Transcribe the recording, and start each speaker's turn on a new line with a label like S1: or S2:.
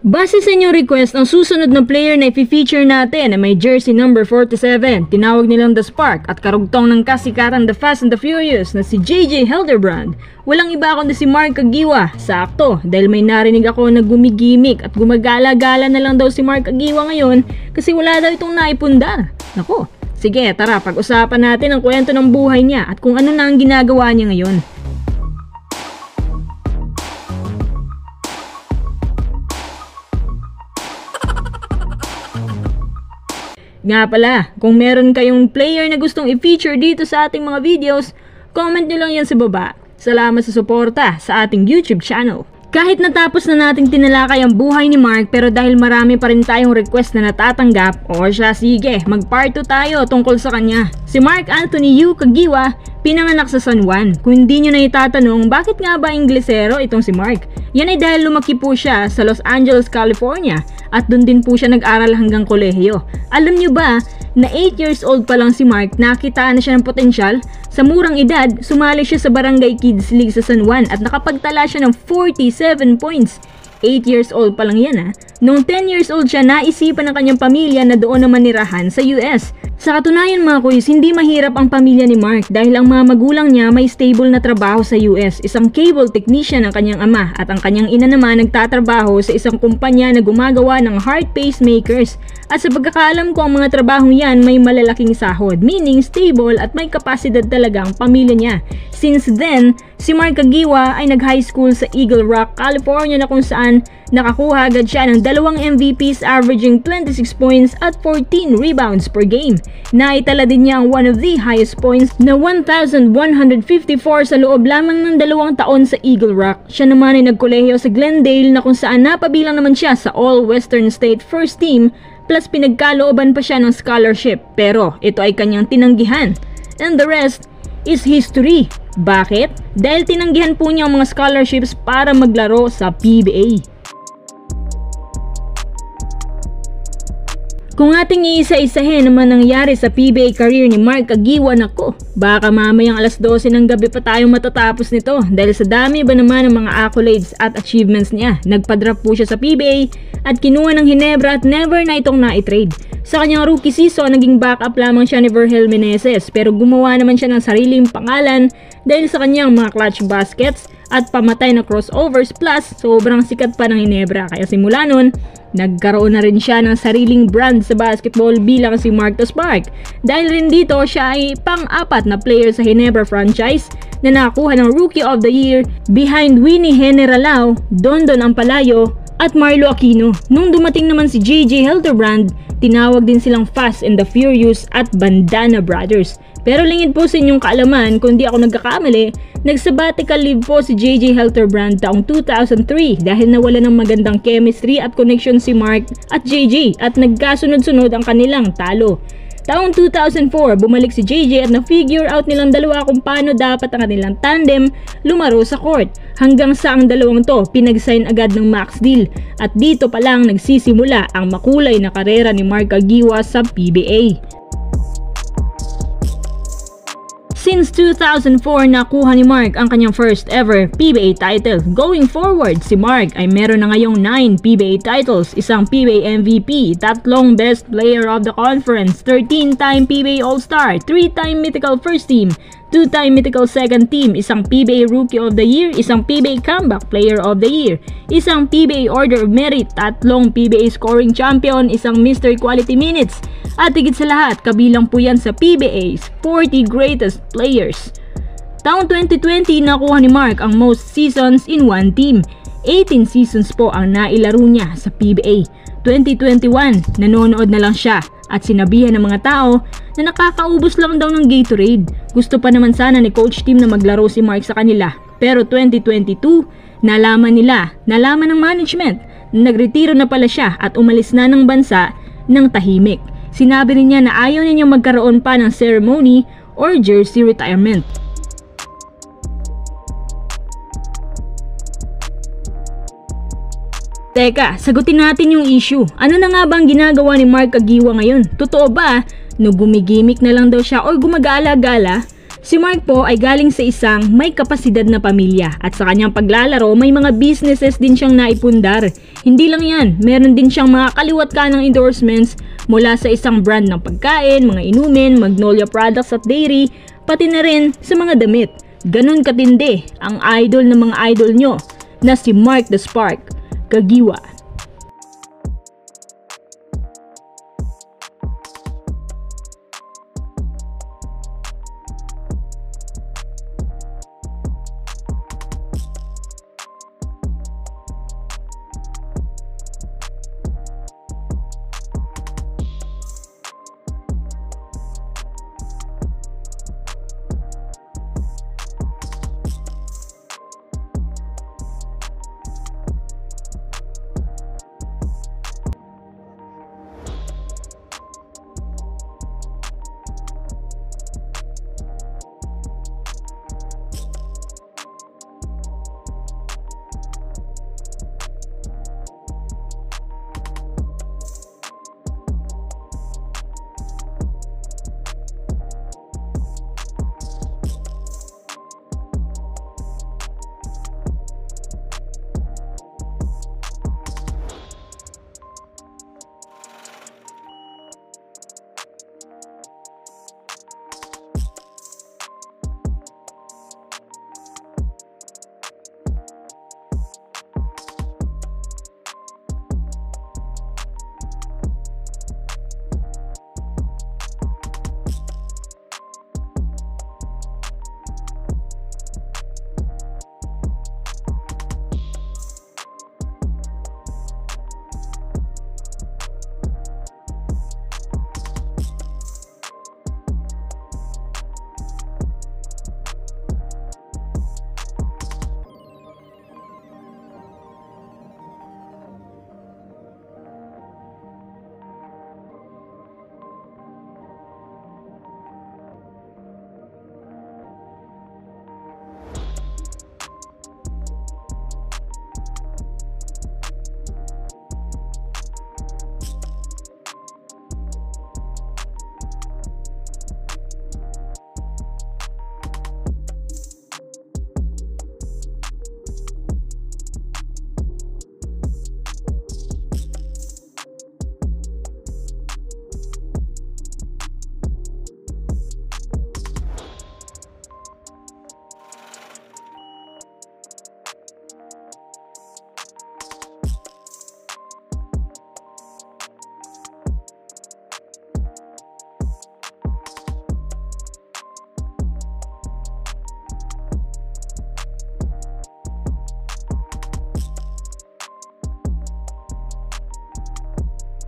S1: Base sa inyong request, ang susunod na player na i-feature natin ay may jersey number 47. Tinawag nilang The Spark at karugtong ng kasikatang The Fast and the Furious na si JJ Hildebrand. Walang iba kundi si Mark Aguiwa. Sakto, dahil may narinig ako na gumigimik at gumagala-gala na lang daw si Mark Aguiwa ngayon kasi wala daw itong naipundar. Nako, sige tara pag-usapan natin ang kwento ng buhay niya at kung ano na ang ginagawa niya ngayon. Nga pala, kung meron kayong player na gustong i-feature dito sa ating mga videos, comment nyo lang yan sa baba. Salamat sa suporta sa ating YouTube channel. Kahit natapos na nating tinalakay ang buhay ni Mark pero dahil marami pa rin tayong request na natatanggap, o siya sige, mag-part 2 tayo tungkol sa kanya. Si Mark Anthony Yu Aguiwa, pinanganak sa San Juan. Kung hindi nyo na itatanong, bakit nga ba Inglesero itong si Mark? Yan ay dahil lumaki po siya sa Los Angeles, California at doon din po siya nag-aral hanggang kolehiyo. Alam nyo ba na 8 years old pa lang si Mark, nakitaan na siya ng potensyal? Sa murang edad, sumali siya sa Barangay Kids League sa San Juan at nakapagtala siya ng 47 points. 8 years old pa lang yan ha. Noong 10 years old siya, naisipan ng kanyang pamilya na doon naman nirahan sa US. Sa katunayan mga kuys, hindi mahirap ang pamilya ni Mark dahil ang mga magulang niya may stable na trabaho sa US. Isang cable technician ang kanyang ama at ang kanyang ina naman nagtatrabaho sa isang kumpanya na gumagawa ng heart pacemakers. At sa pagkakaalam ko, ang mga trabahong yan may malalaking sahod, meaning stable at may kapasidad talaga ang pamilya niya. Since then, si Mark Aguiwa ay nag-high school sa Eagle Rock, California na kung saan nakakuha agad siya ng 2 MVPs averaging 26 points at 14 rebounds per game. Naitala din niya ang one of the highest points na 1,154 sa loob lamang ng 2 taon sa Eagle Rock. Siya naman ay nagkolehiyo sa Glendale na kung saan napabilang naman siya sa All-Western State First Team plus pinagkalooban pa siya ng scholarship pero ito ay kanyang tinanggihan. And the rest is history. Bakit? Dahil tinanggihan po niya ang mga scholarships para maglaro sa PBA. Kung ating iisa-isahin naman nangyari sa PBA career ni Mark Aguiwa, nako, baka mamayang alas 12 ng gabi pa tayong matatapos nito dahil sa dami ba naman ng mga accolades at achievements niya. Nagpa-draft po siya sa PBA at kinuha ng Ginebra at never na itong na-trade. Sa kanyang rookie season, naging backup lamang siya ni Vergel Meneses pero gumawa naman siya ng sariling pangalan dahil sa kanyang mga clutch baskets at pamatay na crossovers plus sobrang sikat pa ng Ginebra kaya simula nun, nagkaroon na rin siya ng sariling brand sa basketball bilang si Mark the Spark. Dahil rin dito, siya ay pang-4 na player sa Ginebra franchise na nakakuha ng Rookie of the Year behind Winnie Generalao, Dondon Ampalayo at Marlo Aquino. Nung dumating naman si JJ Hildebrand, tinawag din silang Fast and the Furious at Bandana Brothers. Pero lingid po sa inyong kaalaman, kung di ako nagkakamali, nag-sabbatical leave po si JJ Hildebrand taong 2003 dahil nawala ng magandang chemistry at connection si Mark at JJ at nagkasunod-sunod ang kanilang talo. Taong 2004, bumalik si JJ at na-figure out nilang dalawa kung paano dapat ang kanilang tandem lumaro sa court. Hanggang sa ang dalawang to, pinag-sign agad ng max deal. At dito pa lang nagsisimula ang makulay na karera ni Mark Aguiwa sa PBA. Since 2004, nakuha ni Mark ang kanyang first ever PBA title. Going forward, si Mark ay meron na ngayong 9 PBA titles, isang PBA MVP, 3 Best Player of the Conference, 13-time PBA All-Star, 3-time Mythical First Team, 2-time Mythical Second Team, isang PBA Rookie of the Year, isang PBA Comeback Player of the Year, isang PBA Order of Merit, 3 PBA Scoring Champion, isang Mr. Quality Minutes, at higit sa lahat, kabilang po yan sa PBA's 40 Greatest Players. Taong 2020, nakuha ni Mark ang most seasons in one team. 18 seasons po ang nailaro niya sa PBA. 2021, nanonood na lang siya at sinabihan ng mga tao na nakakaubos lang daw ng Gatorade. Gusto pa naman sana ni coach team na maglaro si Mark sa kanila. Pero 2022, nalaman ng management na nagretiro na pala siya at umalis na ng bansa ng tahimik. Sinabi rin niya na ayaw niya magkaroon pa ng ceremony or jersey retirement. Teka, sagutin natin yung issue. Ano na nga bang ginagawa ni Mark Aguiwa ngayon? Totoo ba na gumigimik na lang daw siya o gumagala-gala? Si Mark po ay galing sa isang may kapasidad na pamilya at sa kanyang paglalaro may mga businesses din siyang naipundar. Hindi lang yan, meron din siyang mga kaliwat kanang endorsements mula sa isang brand ng pagkain, mga inumin, Magnolia products at dairy, pati na rin sa mga damit. Ganon katindi ang idol ng mga idol nyo na si Mark the Spark Kagiwa.